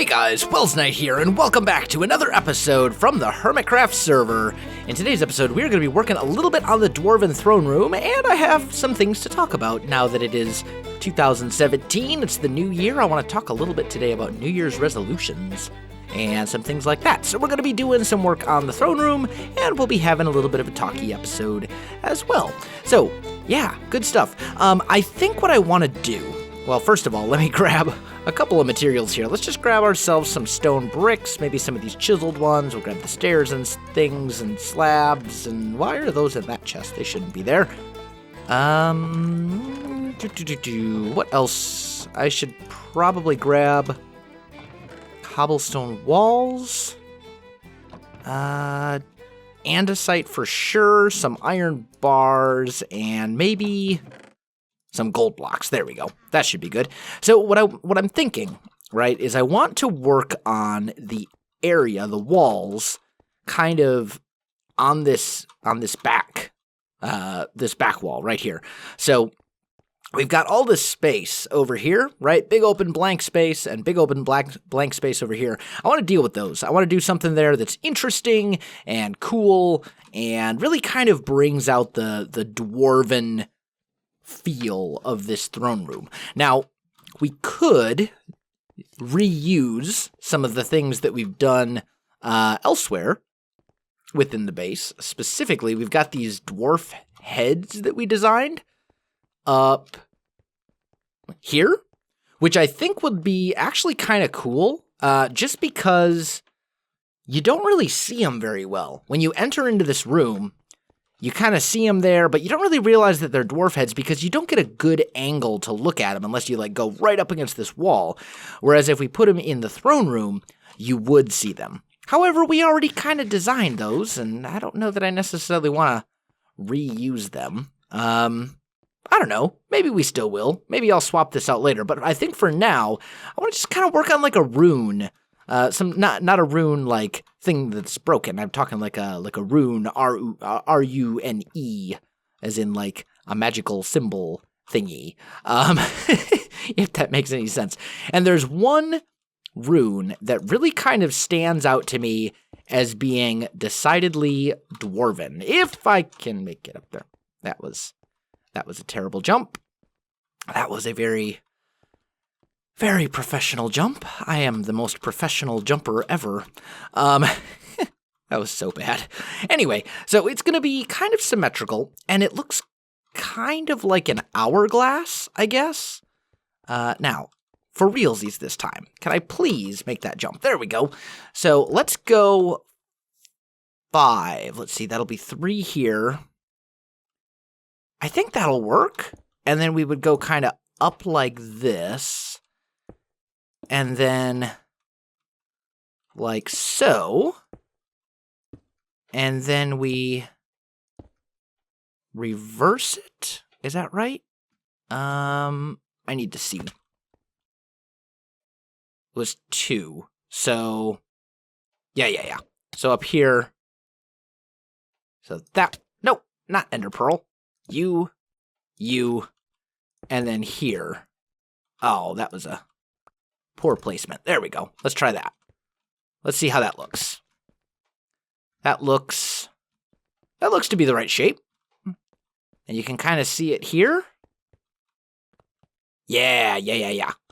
guys, Welsknight here, and welcome back to another episode from the Hermitcraft server. In today's episode, we're going to be working a little bit on the Dwarven Throne Room, and I have some things to talk about now that it is 2017. It's the new year. I want to talk a little bit today about New Year's resolutions and some things like that. So we're going to be doing some work on the throne room, and we'll be having a little bit of a talky episode as well. So, yeah, good stuff. I think what I want to do, well, first of all, let me grab a couple of materials here. Let's just grab ourselves some stone bricks, maybe some of these chiseled ones. We'll grab the stairs and things and slabs. And why are those in that chest? They shouldn't be there. What else? I should probably grab cobblestone walls. Andesite for sure. Some iron bars and maybe some gold blocks. There we go. That should be good. So what I'm thinking, right, is I want to work on the area, the walls, kind of on this back wall right here. So we've got all this space over here, right? Big open blank space and big open blank space over here. I want to deal with those. I want to do something there that's interesting and cool and really kind of brings out the dwarven feel of this throne room. Now, we could reuse some of the things that we've done elsewhere within the base. Specifically, we've got these dwarf heads that we designed up here, which I think would be actually kind of cool, just because you don't really see them very well. When you enter into this room, you kind of see them there, but you don't really realize that they're dwarf heads because you don't get a good angle to look at them unless you go right up against this wall. Whereas if we put them in the throne room, you would see them. However, we already kind of designed those, and I don't know that I necessarily want to reuse them. I don't know. Maybe we still will. Maybe I'll swap this out later. But I think for now, I want to just kind of work on a rune. Not a rune thing that's broken. I'm talking like a rune, R-U-N-E, as in a magical symbol thingy. If that makes any sense. And there's one rune that really kind of stands out to me as being decidedly dwarven. If I can make it up there. That was a terrible jump. That was a very, very professional jump. I am the most professional jumper ever. That was so bad. Anyway, so it's going to be kind of symmetrical, and it looks kind of like an hourglass, I guess. Now, for realsies this time, can I please make that jump? There we go. So let's go 5. Let's see, that'll be 3 here. I think that'll work. And then we would go kind of up like this. And then like so. And then we reverse it. Is that right? I need to see. It was 2. So yeah. So up here. So that, nope, not Ender Pearl. You, and then here. Oh, that was a poor placement. There we go. Let's try that. Let's see how that looks. That looks to be the right shape. And you can kind of see it here. Yeah.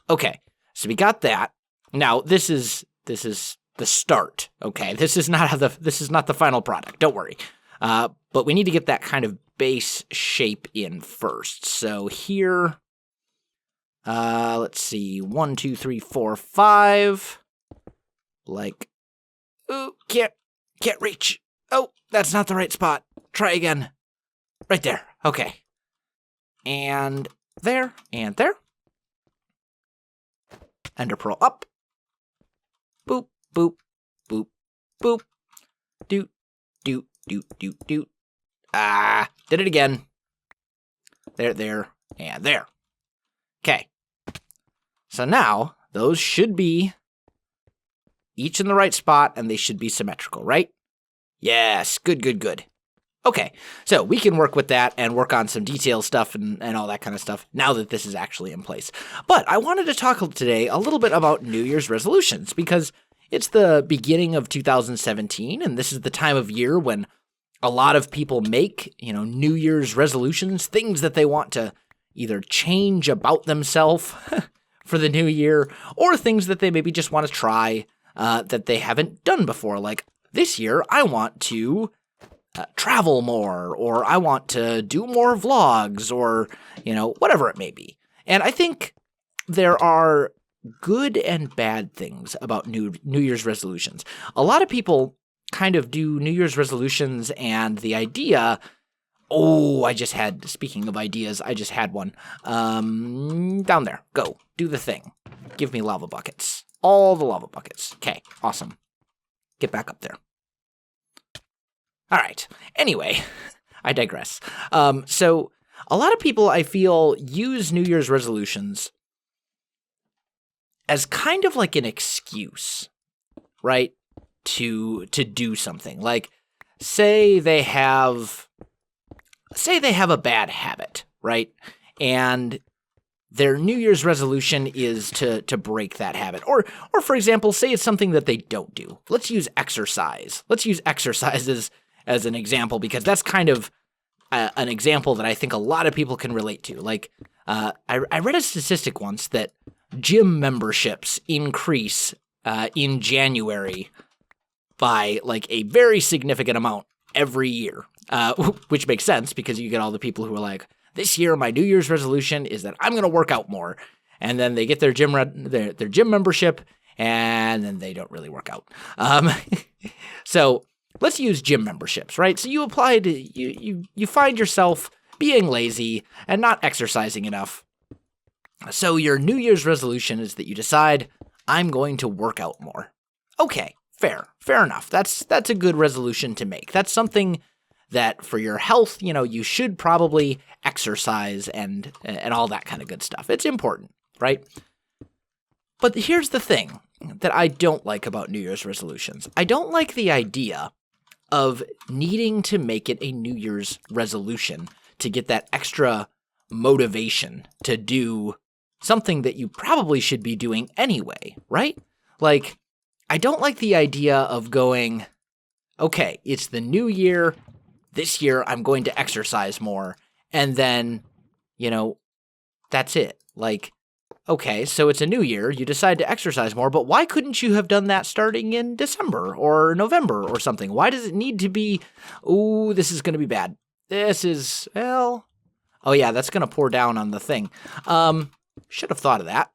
Okay, so we got that. Now, this is the start, okay? This is not the final product, don't worry. But we need to get that kind of base shape in first. So here, let's see, 1, 2, 3, 4, 5. Ooh, can't reach. Oh, that's not the right spot. Try again. Right there. Okay. And there, and there. Ender Pearl up. Boop, boop, boop, boop. Doot, doot, doot, doot, doot. Did it again. There, and there. Okay. So now, those should be each in the right spot, and they should be symmetrical, right? Yes, good. Okay, so we can work with that and work on some detail stuff and all that kind of stuff now that this is actually in place. But I wanted to talk today a little bit about New Year's resolutions because it's the beginning of 2017, and this is the time of year when a lot of people make, New Year's resolutions, things that they want to either change about themselves for the new year, or things that they maybe just want to try that they haven't done before. Like, this year, I want to travel more, or I want to do more vlogs, or, whatever it may be. And I think there are good and bad things about New Year's resolutions. A lot of people kind of do New Year's resolutions and the idea, speaking of ideas, I just had one. Down there, go, do the thing. Give me lava buckets. All the lava buckets. Okay, awesome. Get back up there. All right. Anyway, I digress. So a lot of people, I feel, use New Year's resolutions as kind of like an excuse, right, to do something. Like, say they have a bad habit, right, and their New Year's resolution is to break that habit. Or for example, say it's something that they don't do. Let's use exercise. Let's use exercise as an example, because that's kind of an example that I think a lot of people can relate to. Like, I read a statistic once that gym memberships increase in January by like a very significant amount every year, which makes sense because you get all the people who are like, this year my New Year's resolution is that I'm going to work out more, and then they get their gym membership, and then they don't really work out. So let's use gym memberships, right? So you find yourself being lazy and not exercising enough. So your New Year's resolution is that you decide, I'm going to work out more. Okay, fair enough. That's a good resolution to make. That's something that for your health, you should probably exercise and all that kind of good stuff. It's important, right? But here's the thing that I don't like about New Year's resolutions. I don't like the idea of needing to make it a New Year's resolution to get that extra motivation to do something that you probably should be doing anyway, right? Like, I don't like the idea of going, okay, it's the new year. This year I'm going to exercise more. And then, that's it. Like, okay, so it's a new year. You decide to exercise more, but why couldn't you have done that starting in December or November or something? Why does it need to be, this is going to be bad. This is, oh yeah, that's going to pour down on the thing. Should have thought of that.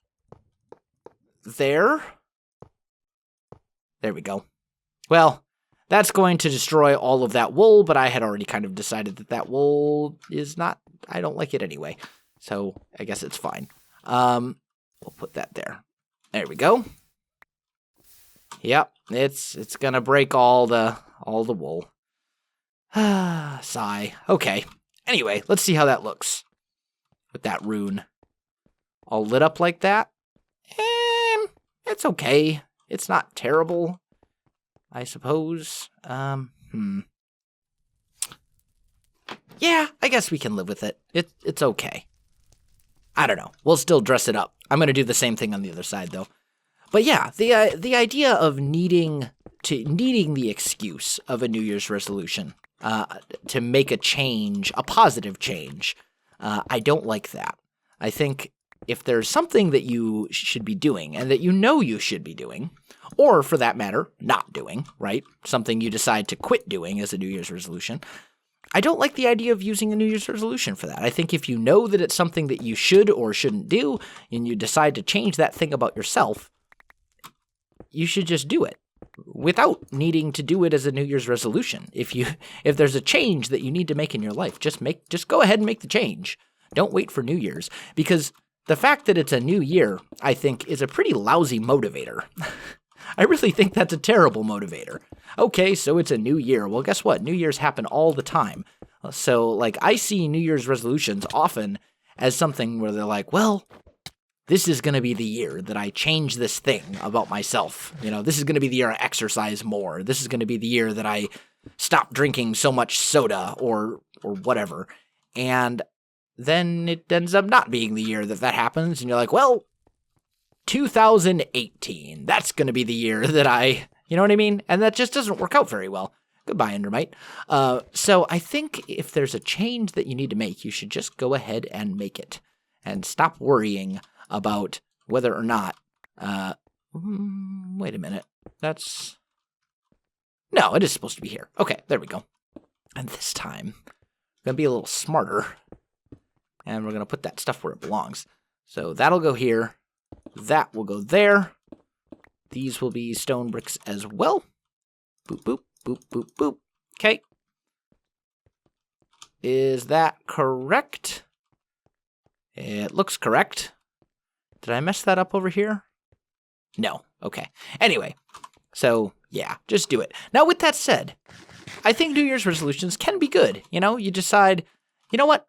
There we go. Well, that's going to destroy all of that wool, but I had already kind of decided that wool is not, I don't like it anyway. So I guess it's fine. We'll put that there. There we go. Yep, it's gonna break all the wool. Sigh. Okay. Anyway, let's see how that looks with that rune all lit up like that. It's okay. It's not terrible, I suppose. Yeah, I guess we can live with it. It's okay. I don't know. We'll still dress it up. I'm going to do the same thing on the other side, though. But yeah, the idea of needing the excuse of a New Year's resolution to make a change, a positive change, I don't like that. I think if there's something that you should be doing and that you should be doing, or for that matter, not doing, right? Something you decide to quit doing as a New Year's resolution, I don't like the idea of using a New Year's resolution for that. I think if you know that it's something that you should or shouldn't do, and you decide to change that thing about yourself, you should just do it without needing to do it as a New Year's resolution. If there's a change that you need to make in your life, just go ahead and make the change. Don't wait for New Year's, because the fact that it's a new year, I think, is a pretty lousy motivator. I really think that's a terrible motivator. Okay, so it's a new year. Well, guess what? New Year's happen all the time. So, like, I see New Year's resolutions often as something where they're like, well, this is going to be the year that I change this thing about myself. This is going to be the year I exercise more. This is going to be the year that I stop drinking so much soda or whatever. And then it ends up not being the year that happens, and you're like, well, 2018, that's going to be the year that you know what I mean? And that just doesn't work out very well. Goodbye, Endermite. So I think if there's a change that you need to make, you should just go ahead and make it. And stop worrying about whether or not... wait a minute. No, it is supposed to be here. Okay, there we go. And this time, I'm going to be a little smarter. And we're going to put that stuff where it belongs. So that'll go here. That will go there. These will be stone bricks as well. Boop, boop, boop, boop, boop. Okay. Is that correct? It looks correct. Did I mess that up over here? No. Okay. Anyway, so yeah, just do it. Now, with that said, I think New Year's resolutions can be good. You know, you decide, you know what?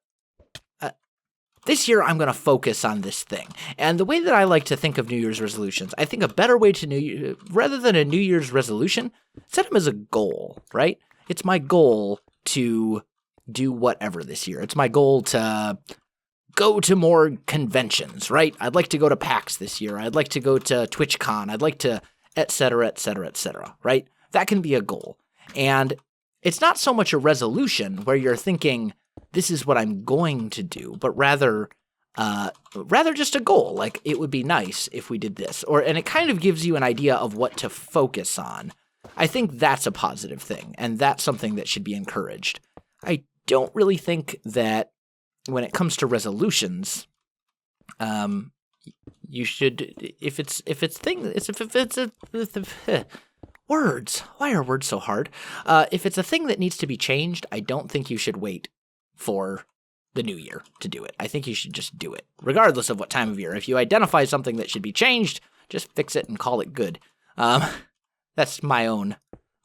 This year, I'm going to focus on this thing. And the way that I like to think of New Year's resolutions, I think a better way to rather than a New Year's resolution, set them as a goal, right? It's my goal to do whatever this year. It's my goal to go to more conventions, right? I'd like to go to PAX this year. I'd like to go to TwitchCon. I'd like to et cetera, right? That can be a goal. And it's not so much a resolution where you're thinking, this is what I'm going to do, but rather just a goal. Like, it would be nice if we did this. And it kind of gives you an idea of what to focus on. I think that's a positive thing, and that's something that should be encouraged. I don't really think that when it comes to resolutions, you should, words. Why are words so hard? If it's a thing that needs to be changed, I don't think you should wait for the new year to do it. I think you should just do it, regardless of what time of year. If you identify something that should be changed, just fix it and call it good. That's my own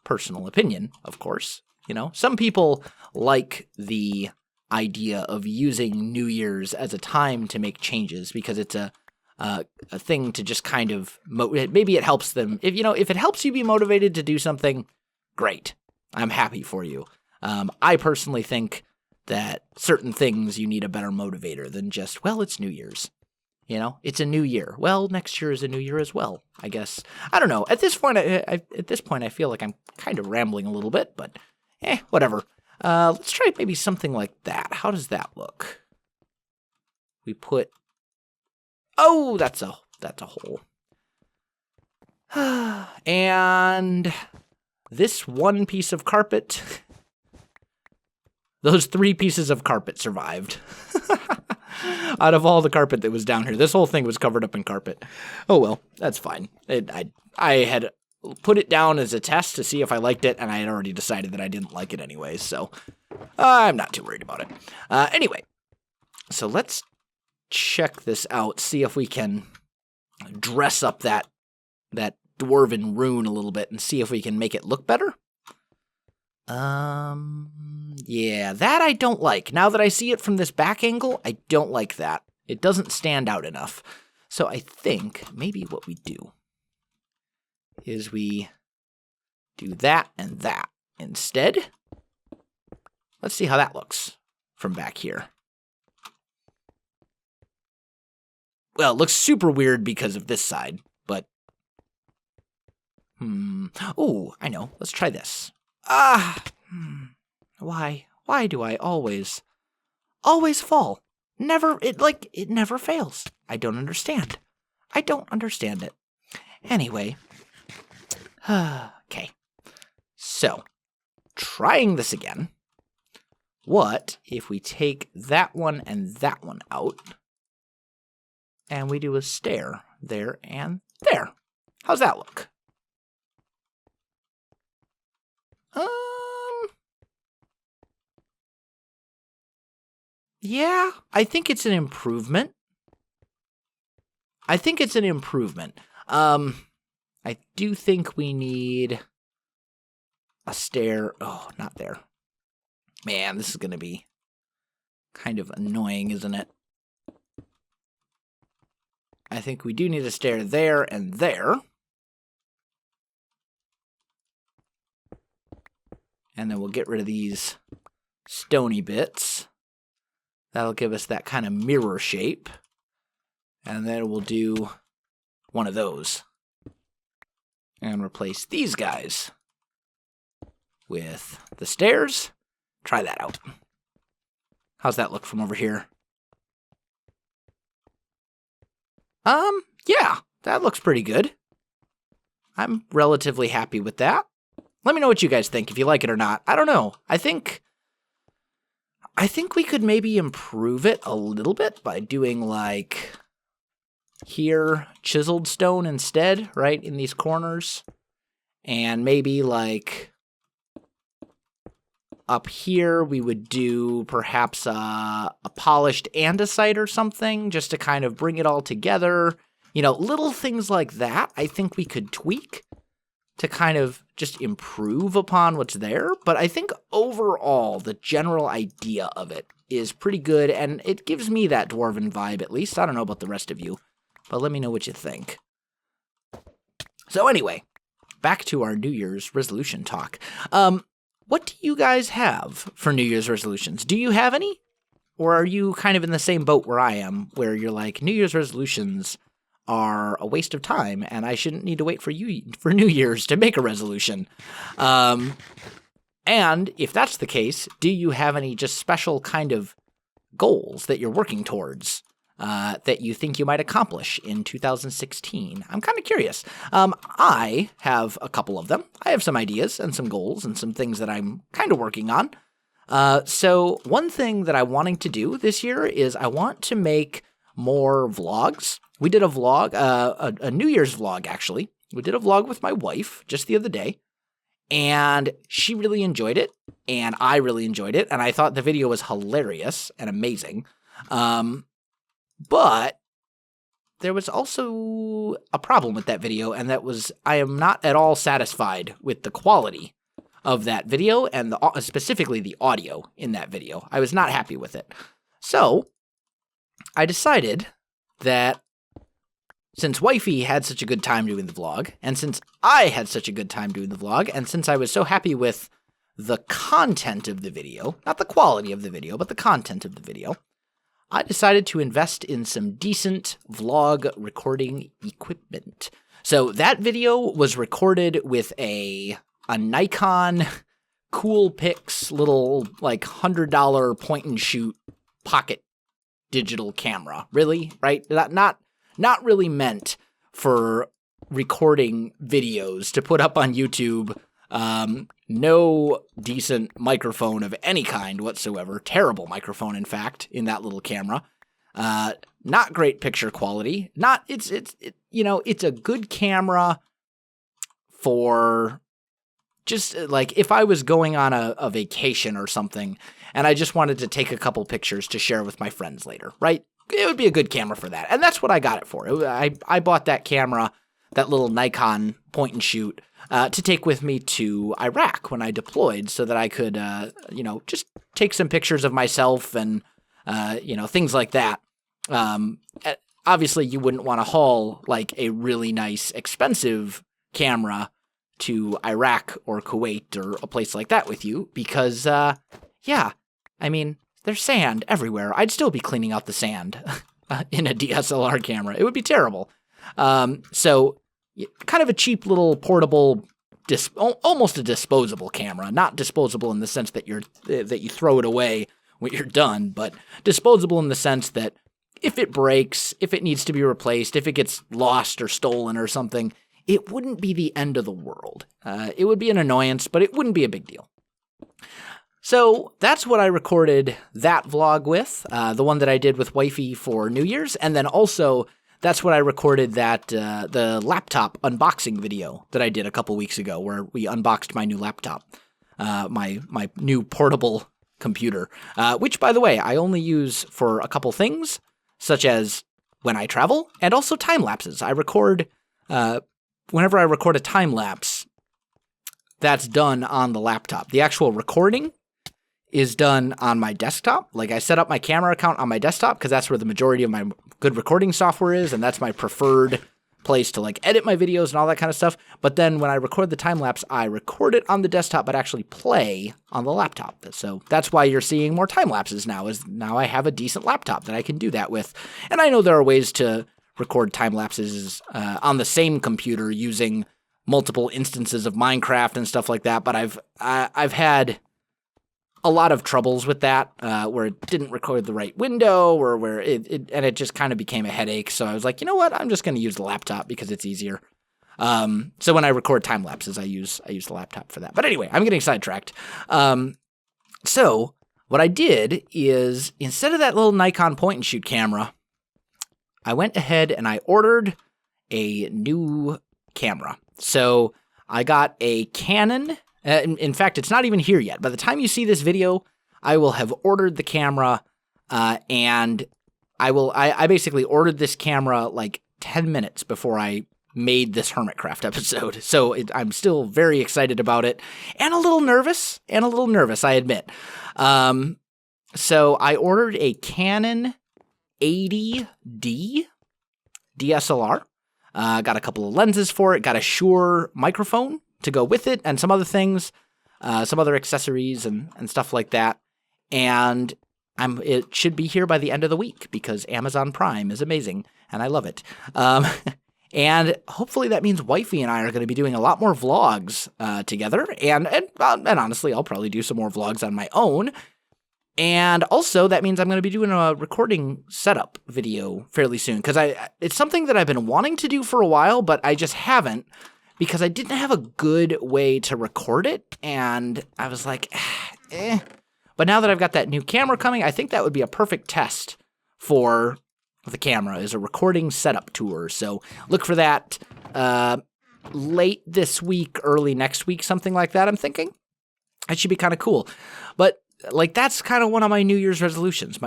personal opinion, of course. You know, some people like the idea of using New Year's as a time to make changes because it's a thing to just kind of maybe it helps them. If it helps you be motivated to do something, great. I'm happy for you. I personally think that certain things you need a better motivator than just, well, it's New Year's. You know, it's a new year. Well, next year is a new year as well, I guess. I don't know. At this point, I feel like I'm kind of rambling a little bit, but whatever. Let's try maybe something like that. How does that look? We put... Oh, that's a hole. And this one piece of carpet... Those 3 pieces of carpet survived. Out of all the carpet that was down here, this whole thing was covered up in carpet. Oh well, that's fine. I had put it down as a test to see if I liked it, and I had already decided that I didn't like it anyway, so I'm not too worried about it. Anyway, so let's check this out, see if we can dress up that dwarven rune a little bit and see if we can make it look better. Yeah, that I don't like. Now that I see it from this back angle, I don't like that. It doesn't stand out enough. So I think maybe what we do is we do that and that instead. Let's see how that looks from back here. Well, it looks super weird because of this side, but... Oh, I know. Let's try this. Why do I always fall? It never fails. I don't understand. I don't understand it. Anyway. Okay. So, trying this again. What if we take that one and that one out, and we do a stair there and there? How's that look? Yeah, I think it's an improvement. I do think we need a stair. Oh, not there. Man, this is going to be kind of annoying, isn't it? I think we do need a stair there and there. And then we'll get rid of these stony bits. That'll give us that kind of mirror shape. And then we'll do one of those. And replace these guys with the stairs. Try that out. How's that look from over here? Yeah, that looks pretty good. I'm relatively happy with that. Let me know what you guys think, if you like it or not. I don't know. I think we could maybe improve it a little bit by doing, like, here, chiseled stone instead, right, in these corners. And maybe, like, up here we would do perhaps a polished andesite or something, just to kind of bring it all together. You know, little things like that I think we could tweak to kind of just improve upon what's there. But I think overall, the general idea of it is pretty good, and it gives me that dwarven vibe at least. I don't know about the rest of you, but let me know what you think. So anyway, back to our New Year's resolution talk. What do you guys have for New Year's resolutions? Do you have any? Or are you kind of in the same boat where I am, where you're like, New Year's resolutions are a waste of time, and I shouldn't need to wait for New Year's to make a resolution? And if that's the case, do you have any just special kind of goals that you're working towards that you think you might accomplish in 2016? I'm kind of curious. I have a couple of them. I have some ideas and some goals and some things that I'm kind of working on. So one thing that I'm wanting to do this year is I want to make more vlogs. We did a vlog, a New Year's vlog, actually. We did a vlog with my wife just the other day, and she really enjoyed it, and I really enjoyed it, and I thought the video was hilarious and amazing. But there was also a problem with that video, and that was I am not at all satisfied with the quality of that video, and specifically the audio in that video. I was not happy with it. So I decided that since Wifey had such a good time doing the vlog, and since I had such a good time doing the vlog, and since I was so happy with the content of the video, not the quality of the video, but the content of the video, I decided to invest in some decent vlog recording equipment. So that video was recorded with a Nikon Coolpix little, like, $100 point-and-shoot pocket digital camera. Really? Right? Not really meant for recording videos to put up on YouTube. No decent microphone of any kind whatsoever. Terrible microphone, in fact, in that little camera. Not great picture quality. It's a good camera for just like if I was going on a vacation or something and I just wanted to take a couple pictures to share with my friends later, right? It would be a good camera for that. And that's what I got it for. I bought that camera, that little Nikon point and shoot, to take with me to Iraq when I deployed so that I could, just take some pictures of myself and, things like that. Obviously, you wouldn't want to haul like a really nice, expensive camera to Iraq or Kuwait or a place like that with you because, there's sand everywhere. I'd still be cleaning out the sand in a DSLR camera. It would be terrible. So kind of a cheap little portable, almost a disposable camera. Not disposable in the sense that you throw it away when you're done, but disposable in the sense that if it breaks, if it needs to be replaced, if it gets lost or stolen or something, it wouldn't be the end of the world. It would be an annoyance, but it wouldn't be a big deal. So that's what I recorded that vlog with, the one that I did with Wifey for New Year's, and then also that's what I recorded that the laptop unboxing video that I did a couple weeks ago, where we unboxed my new laptop, my new portable computer, which, by the way, I only use for a couple things, such as when I travel, and also time lapses. I record, whenever I record a time lapse, that's done on the laptop. The actual recording is done on my desktop. Like, I set up my camera account on my desktop because that's where the majority of my good recording software is, and that's my preferred place to like edit my videos and all that kind of stuff. But then when I record the time lapse, I record it on the desktop, but actually play on the laptop. So that's why you're seeing more time lapses now, is now I have a decent laptop that I can do that with. And I know there are ways to record time lapses on the same computer using multiple instances of Minecraft and stuff like that. But I've had a lot of troubles with that, where it didn't record the right window, or where it just kind of became a headache. So I was like, you know what? I'm just going to use the laptop because it's easier. So when I record time lapses, I use the laptop for that. But anyway, I'm getting sidetracked. So what I did is, instead of that little Nikon point and shoot camera, I went ahead and I ordered a new camera. So I got a Canon. In fact, it's not even here yet. By the time you see this video, I will have ordered the camera, and I basically ordered this camera like 10 minutes before I made this Hermitcraft episode. So I'm still very excited about it, and a little nervous, I admit. So I ordered a Canon 80D DSLR. Got a couple of lenses for it, got a Shure microphone to go with it, and some other things, some other accessories and stuff like that. And it should be here by the end of the week, because Amazon Prime is amazing, and I love it. And hopefully that means Wifey and I are going to be doing a lot more vlogs together, and honestly, I'll probably do some more vlogs on my own. And also, that means I'm going to be doing a recording setup video fairly soon, because it's something that I've been wanting to do for a while, but I just haven't, because I didn't have a good way to record it, and I was like, eh. But now that I've got that new camera coming, I think that would be a perfect test for the camera, is a recording setup tour. So look for that late this week, early next week, something like that, I'm thinking. That should be kind of cool. But like, that's kind of one of my New Year's resolutions,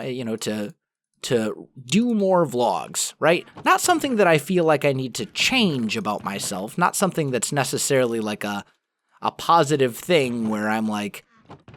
to do more vlogs, right? Not something that I feel like I need to change about myself, not something that's necessarily like a positive thing where I'm like,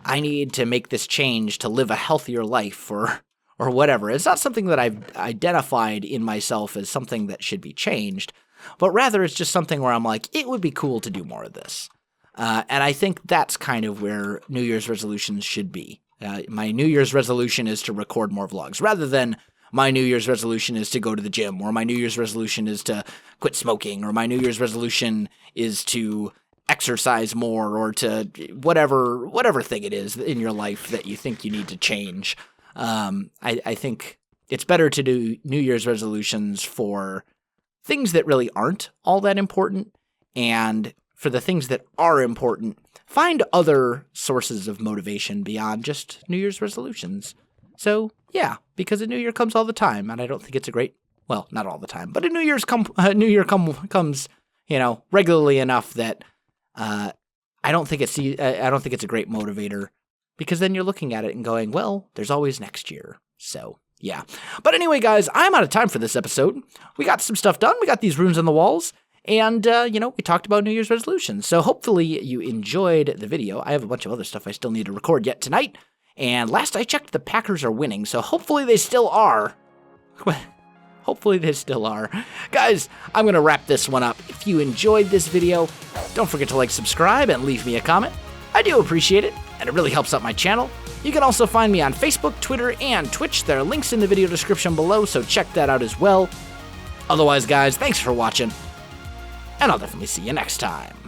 I need to make this change to live a healthier life or whatever. It's not something that I've identified in myself as something that should be changed, but rather it's just something where I'm like, it would be cool to do more of this. And I think that's kind of where New Year's resolutions should be. My New Year's resolution is to record more vlogs, rather than my New Year's resolution is to go to the gym, or my New Year's resolution is to quit smoking, or my New Year's resolution is to exercise more, or to whatever thing it is in your life that you think you need to change. I think it's better to do New Year's resolutions for things that really aren't all that important, and for the things that are important, find other sources of motivation beyond just New Year's resolutions. So, yeah, because a new year comes all the time, and I don't think it's a great, well, not all the time, but a new year comes, regularly enough that I don't think it's a great motivator, because then you're looking at it and going, well, there's always next year. So, yeah. But anyway, guys, I'm out of time for this episode. We got some stuff done. We got these runes on the walls. And, we talked about New Year's resolutions. So hopefully you enjoyed the video. I have a bunch of other stuff I still need to record yet tonight. And last I checked, the Packers are winning. So hopefully they still are. Hopefully they still are. Guys, I'm going to wrap this one up. If you enjoyed this video, don't forget to like, subscribe, and leave me a comment. I do appreciate it, and it really helps out my channel. You can also find me on Facebook, Twitter, and Twitch. There are links in the video description below, so check that out as well. Otherwise, guys, thanks for watching, and I'll definitely see you next time.